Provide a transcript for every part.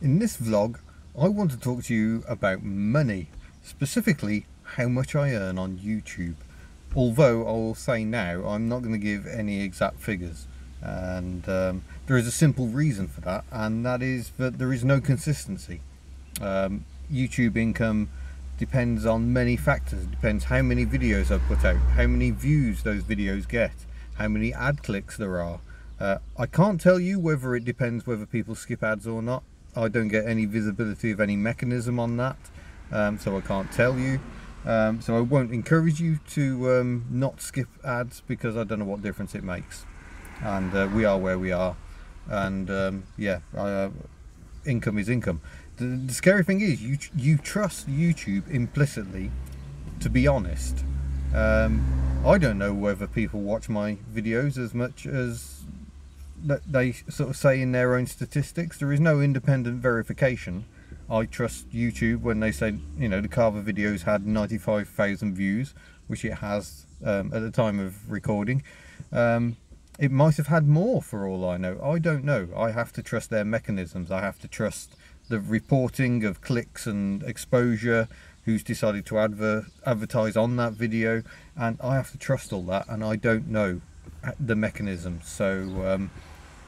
In this vlog, I want to talk to you about money, specifically how much I earn on YouTube. Although I will say now, I'm not going to give any exact figures, and there is a simple reason for that, and that is that there is no consistency. YouTube income depends on many factors. It depends how many videos I put out, how many views those videos get, how many ad clicks there are. I can't tell you whether it depends whether people skip ads or not. I don't get any visibility of any mechanism on that, so I can't tell you. So I won't encourage you to not skip ads, because I don't know what difference it makes. And we are where we are, and income is income. The scary thing is you trust YouTube implicitly, to be honest. I don't know whether people watch my videos as much as that they sort of say in their own statistics. There is no independent verification. I trust YouTube when they say, you know, the Carver videos had 95,000 views, which it has at the time of recording. It might have had more for all I know. I don't know. I have to trust their mechanisms. I have to trust the reporting of clicks and exposure, who's decided to advertise on that video, and I have to trust all that, and I don't know the mechanism. So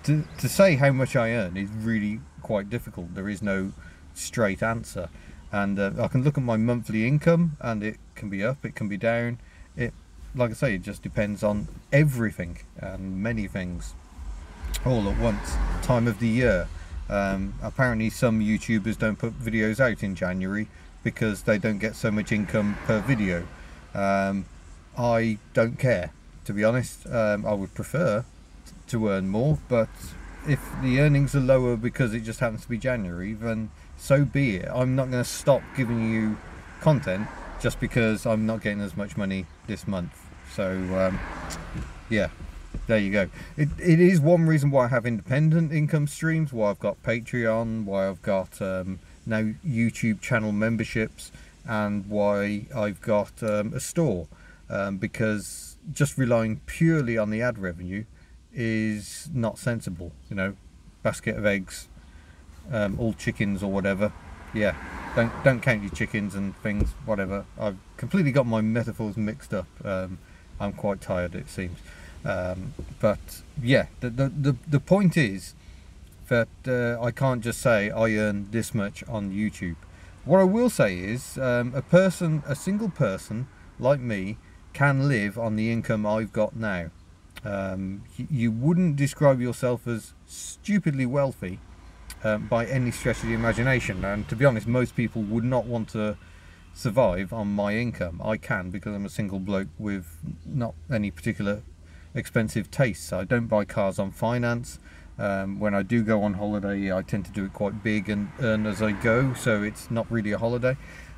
to say how much I earn is really quite difficult. There is no straight answer, and I can look at my monthly income, and it can be up, it can be down. It, like I say, it just depends on everything and many things all at once. Time of the year. Apparently some YouTubers don't put videos out in January because they don't get so much income per video. I don't care, to be honest. I would prefer to earn more, but if the earnings are lower because it just happens to be January, then so be it. I'm not going to stop giving you content just because I'm not getting as much money this month. So yeah, there you go. It is one reason why I have independent income streams, why I've got Patreon, why I've got now YouTube channel memberships, and why I've got a store, because just relying purely on the ad revenue is not sensible. You know, basket of eggs, all chickens or whatever. Yeah, don't count your chickens and things, whatever. I've completely got my metaphors mixed up. I'm quite tired, it seems. But yeah, the point is that I can't just say I earn this much on YouTube. What I will say is a single person like me can live on the income I've got now. You wouldn't describe yourself as stupidly wealthy by any stretch of the imagination, and to be honest, most people would not want to survive on my income. I can, because I'm a single bloke with not any particular expensive tastes. I don't buy cars on finance. When I do go on holiday, I tend to do it quite big and earn as I go, so it's not really a holiday.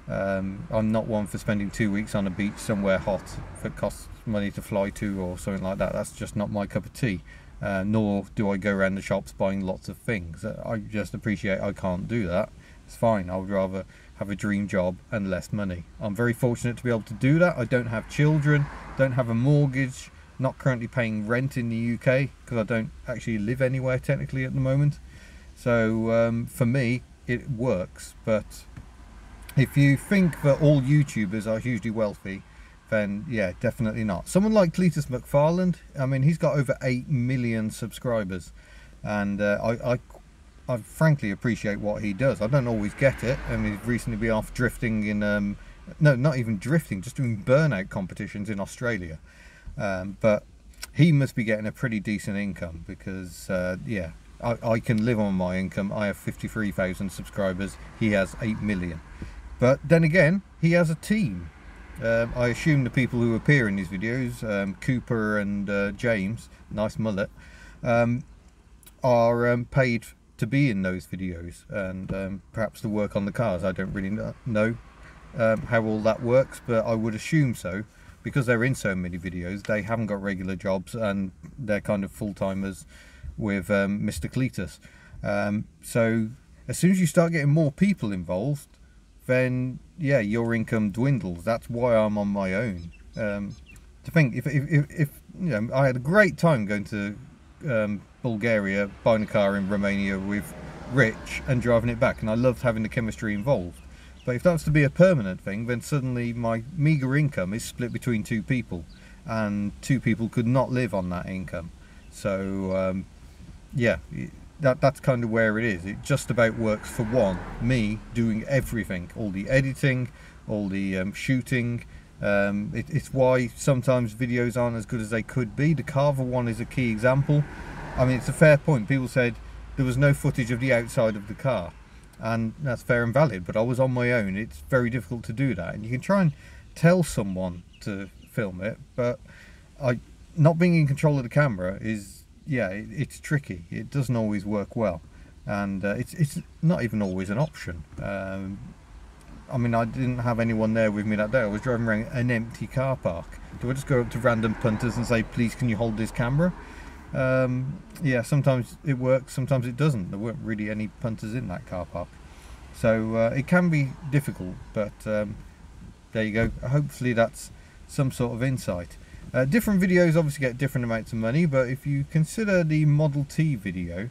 I'm not one for spending 2 weeks on a beach somewhere hot if it costs money to fly to or something like that. That's just not my cup of tea. Nor do I go around the shops buying lots of things. I just appreciate I can't do that. It's fine. I would rather have a dream job and less money. I'm very fortunate to be able to do that. I don't have children, don't have a mortgage, not currently paying rent in the UK because I don't actually live anywhere technically at the moment. So for me it works. But if you think that all YouTubers are hugely wealthy, then yeah, definitely not. Someone like Cletus McFarland, I mean, he's got over 8 million subscribers, and I frankly appreciate what he does. I don't always get it. I mean, he's recently been off drifting in no, not even drifting, just doing burnout competitions in Australia. But he must be getting a pretty decent income, because yeah, I can live on my income. I have 53,000 subscribers. He has 8 million. But then again, he has a team. I assume the people who appear in these videos, Cooper and James, nice mullet, are paid to be in those videos, and perhaps to work on the cars. I don't really know how all that works, but I would assume so, because they're in so many videos. They haven't got regular jobs, and they're kind of full-timers with Mr. Cletus. So as soon as you start getting more people involved, then yeah, your income dwindles. That's why I'm on my own. To think, if you know, I had a great time going to Bulgaria, buying a car in Romania with rich and driving it back, and I loved having the chemistry involved. But if that's to be a permanent thing, then suddenly my meagre income is split between two people, and two people could not live on that income. So yeah, that's kind of where it is. It just about works for one, me doing everything, all the editing, all the shooting. It's why sometimes videos aren't as good as they could be. The Carver one is a key example. I mean, it's a fair point. People said there was no footage of the outside of the car, and that's fair and valid, but I was on my own. It's very difficult to do that, and you can try and tell someone to film it, but not being in control of the camera is, yeah, it's tricky. It doesn't always work well, and it's not even always an option. I mean, I didn't have anyone there with me that day. I was driving around an empty car park. Do I just go up to random punters and say, please can you hold this camera? Yeah, sometimes it works, sometimes it doesn't. There weren't really any punters in that car park, so it can be difficult, but there you go. Hopefully that's some sort of insight. Different videos obviously get different amounts of money, but if you consider the Model T video,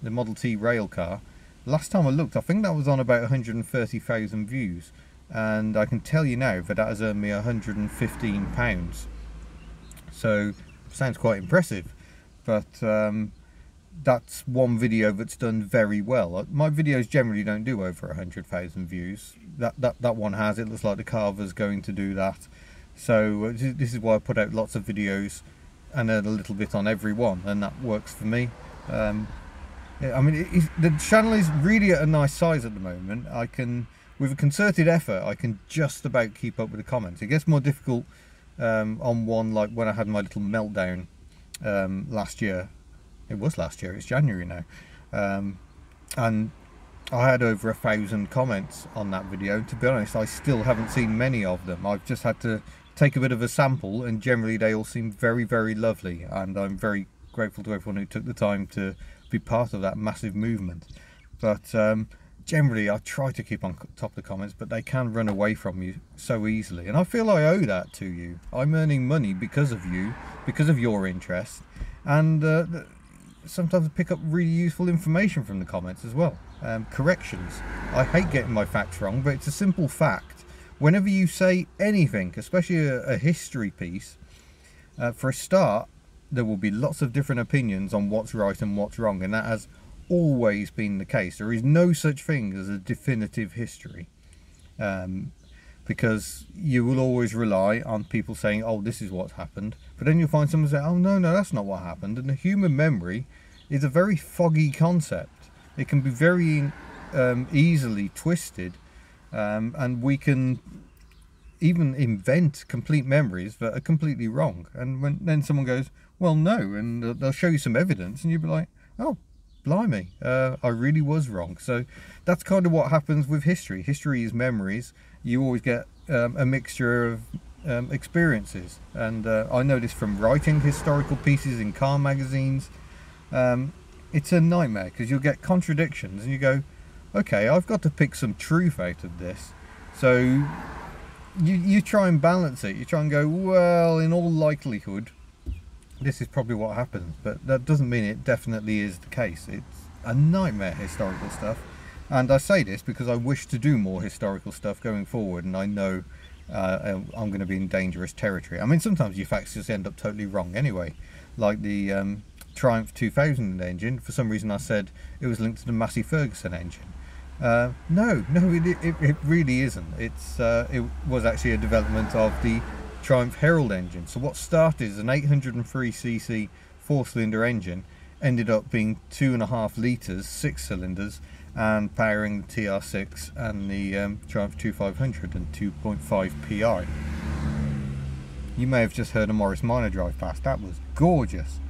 the Model T rail car, last time I looked, I think that was on about 130,000 views, and I can tell you now that has earned me £115. So sounds quite impressive, but that's one video that's done very well. My videos generally don't do over 100,000 views. That one has. It looks like the Carver's going to do that. So this is why I put out lots of videos and earn a little bit on every one, and that works for me. I mean, the channel is really at a nice size at the moment. I can, with a concerted effort, I can just about keep up with the comments. It gets more difficult on one, like when I had my little meltdown last year. It was last year, it's January now. And I had over 1,000 comments on that video. To be honest, I still haven't seen many of them. I've just had to take a bit of a sample, and generally they all seem very, very lovely, and I'm very grateful to everyone who took the time to be part of that massive movement. But generally I try to keep on top of the comments, but they can run away from you so easily, and I feel I owe that to you. I'm earning money because of you, because of your interest, and sometimes I pick up really useful information from the comments as well. Corrections. I hate getting my facts wrong, but it's a simple fact. Whenever you say anything, especially a history piece, for a start, there will be lots of different opinions on what's right and what's wrong, and that has always been the case. There is no such thing as a definitive history, because you will always rely on people saying, oh, this is what's happened, but then you'll find someone say, oh no, that's not what happened. And the human memory is a very foggy concept. It can be very easily twisted, and we can even invent complete memories that are completely wrong. And when then someone goes, well, no, and they'll show you some evidence, and you'll be like, oh, blimey, I really was wrong. So that's kind of what happens with history. History is memories. You always get a mixture of experiences, and I know this from writing historical pieces in car magazines. It's a nightmare, because you'll get contradictions, and you go, okay, I've got to pick some truth out of this. So you try and balance it. You try and go, well, in all likelihood, this is probably what happens, but that doesn't mean it definitely is the case. It's a nightmare, historical stuff, and I say this because I wish to do more historical stuff going forward, and I know I'm going to be in dangerous territory. I mean, sometimes your facts just end up totally wrong anyway, like the Triumph 2000 engine. For some reason I said it was linked to the Massey Ferguson engine. No, it really isn't. It was actually a development of the Triumph Herald engine. So what started as an 803cc 4-cylinder engine ended up being 2.5 litres, 6 cylinders, and powering the TR6 and the Triumph 2500 and 2.5 PI. You may have just heard a Morris Minor drive past. That was gorgeous,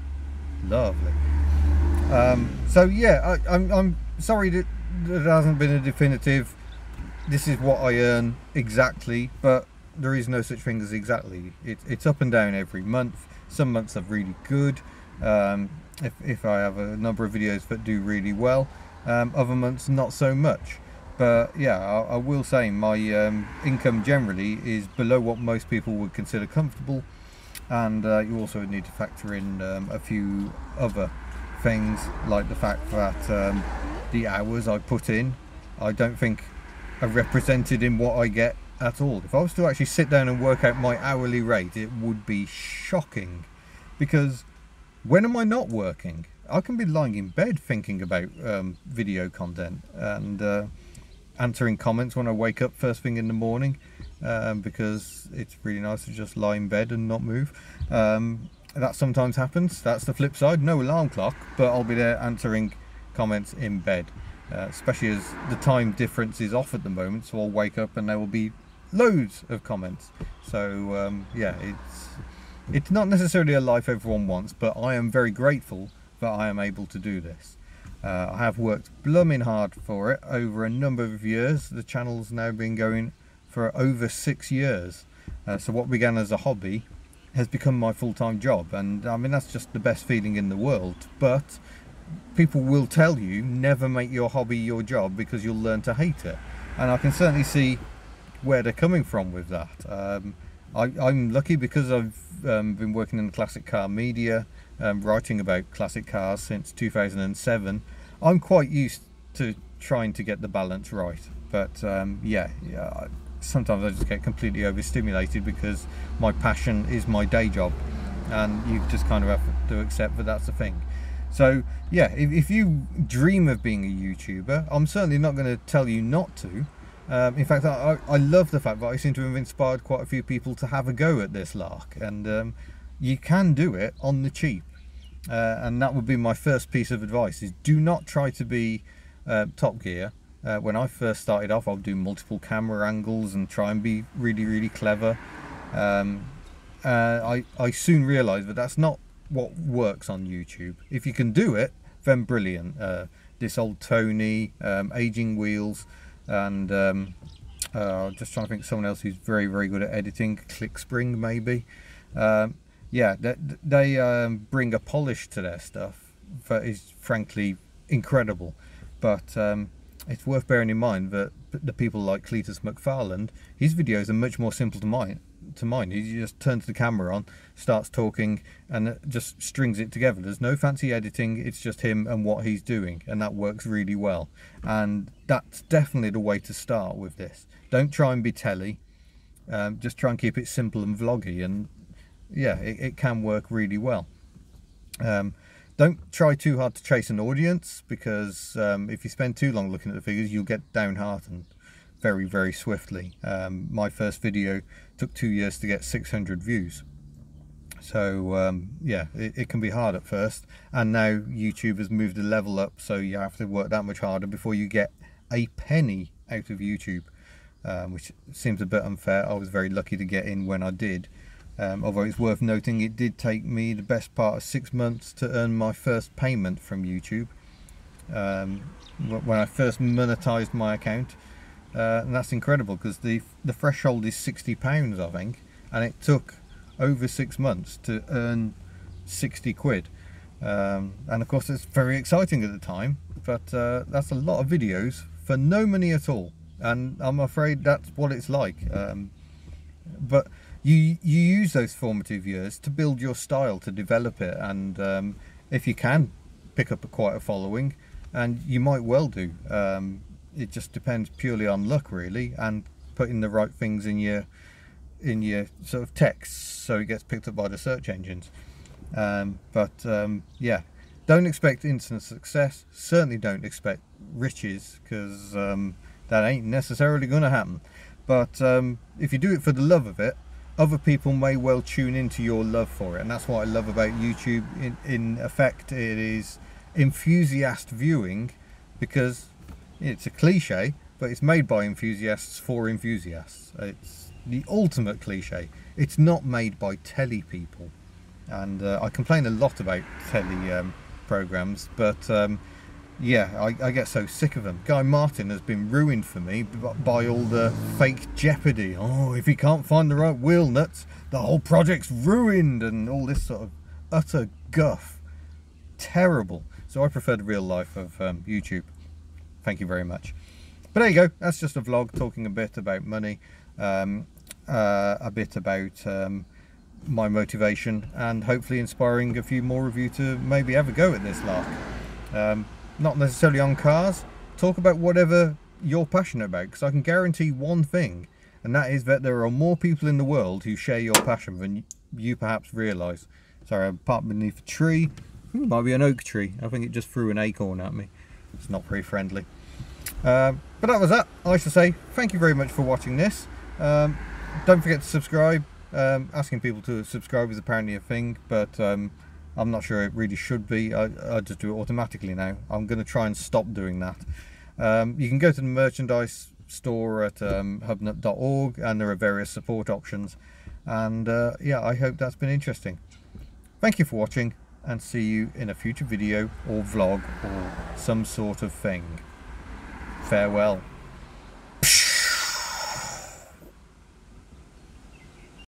lovely. So yeah, I'm sorry that there hasn't been a definitive, this is what I earn exactly, but there is no such thing as exactly. It's up and down every month. Some months are really good, if I have a number of videos that do really well. Other months not so much. But yeah, I will say my income generally is below what most people would consider comfortable, and you also need to factor in a few other things, like the fact that the hours I put in, I don't think are represented in what I get at all. If I was to actually sit down and work out my hourly rate, it would be shocking, because when am I not working? I can be lying in bed thinking about video content and answering comments when I wake up first thing in the morning, because it's really nice to just lie in bed and not move. That sometimes happens. That's the flip side. No alarm clock, but I'll be there answering comments in bed, especially as the time difference is off at the moment, so I'll wake up and there will be loads of comments. So yeah, it's not necessarily a life everyone wants, but I am very grateful that I am able to do this. I have worked blooming hard for it over a number of years. The channel's now been going for over 6 years, so what began as a hobby has become my full-time job, and I mean, that's just the best feeling in the world. But people will tell you never make your hobby your job, because you'll learn to hate it, and I can certainly see where they're coming from with that. I'm lucky because I've been working in the classic car media, writing about classic cars since 2007. I'm quite used to trying to get the balance right, but yeah, sometimes I just get completely overstimulated because my passion is my day job, and you just kind of have to accept that that's the thing. So yeah, if you dream of being a YouTuber, I'm certainly not going to tell you not to. In fact, I love the fact that I seem to have inspired quite a few people to have a go at this lark, and you can do it on the cheap. And that would be my first piece of advice, is do not try to be Top Gear. When I first started off, I would do multiple camera angles and try and be really clever. I soon realised that that's not what works on YouTube. If you can do it, then brilliant. This old Tony, Aging Wheels, and just trying to think of someone else who's very good at editing, ClickSpring maybe. Yeah, they bring a polish to their stuff that is frankly incredible, but it's worth bearing in mind that the people like Cletus McFarland, his videos are much more simple to mine. He just turns the camera on, starts talking, and just strings it together. There's no fancy editing, it's just him and what he's doing, and that works really well. And that's definitely the way to start with this. Don't try and be telly, just try and keep it simple and vloggy, and yeah, it can work really well. Don't try too hard to chase an audience, because if you spend too long looking at the figures, you'll get downhearted very swiftly. My first video took 2 years to get 600 views. So yeah, it can be hard at first, and now YouTube has moved a level up, so you have to work that much harder before you get a penny out of YouTube, which seems a bit unfair. I was very lucky to get in when I did. Although it's worth noting, it did take me the best part of 6 months to earn my first payment from YouTube, when I first monetized my account. And that's incredible, because the threshold is £60, I think, and it took over 6 months to earn 60 quid. And of course it's very exciting at the time, but that's a lot of videos for no money at all, and I'm afraid that's what it's like. But you use those formative years to build your style, to develop it, and if you can pick up quite a following, and you might well do, it just depends purely on luck really, and putting the right things in your sort of text so it gets picked up by the search engines. Yeah, don't expect instant success, certainly don't expect riches, because that ain't necessarily going to happen. But if you do it for the love of it, other people may well tune into your love for it, and that's what I love about YouTube. In effect, it is enthusiast viewing, because it's a cliche, but it's made by enthusiasts for enthusiasts. It's the ultimate cliche. It's not made by telly people, and I complain a lot about telly programs, but yeah, I get so sick of them. Guy Martin has been ruined for me by all the fake Jeopardy. Oh, if he can't find the right wheel nuts, the whole project's ruined, and all this sort of utter guff. Terrible. So I prefer the real life of YouTube. Thank you very much. But there you go. That's just a vlog talking a bit about money, a bit about my motivation, and hopefully inspiring a few more of you to maybe have a go at this lark. not necessarily on cars. Talk about whatever you're passionate about, because I can guarantee one thing, and that is that there are more people in the world who share your passion than you perhaps realise. Sorry, I'm parked beneath a tree. Might be an oak tree. I think it just threw an acorn at me. It's not very friendly. But that was that. I should say thank you very much for watching this. Don't forget to subscribe. Asking people to subscribe is apparently a thing, but I'm not sure it really should be. I just do it automatically now. I'm going to try and stop doing that. You can go to the merchandise store at hubnut.org, and there are various support options. And yeah, I hope that's been interesting. Thank you for watching, and see you in a future video or vlog or some sort of thing. Farewell.